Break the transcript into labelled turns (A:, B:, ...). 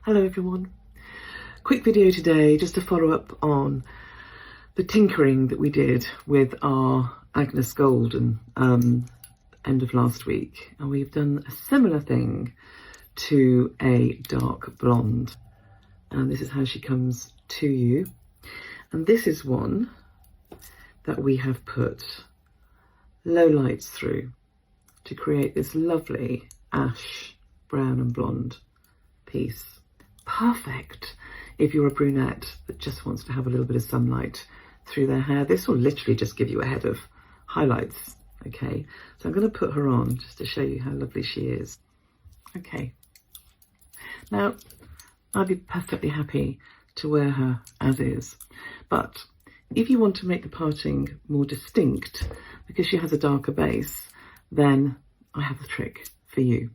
A: Hello everyone. Quick video today just to follow up on the tinkering that we did with our Agnes Golden end of last week, and we've done a similar thing to a dark blonde, and this is how she comes to you. And this is one that we have put low lights through to create this lovely ash, brown and blonde piece. Perfect if you're a brunette that just wants to have a little bit of sunlight through their hair. This will literally just give you a head of highlights. Okay, so I'm going to put her on just to show you how lovely she is. Okay, now I'd be perfectly happy to wear her as is, but if you want to make the parting more distinct because she has a darker base, then I have the trick for you.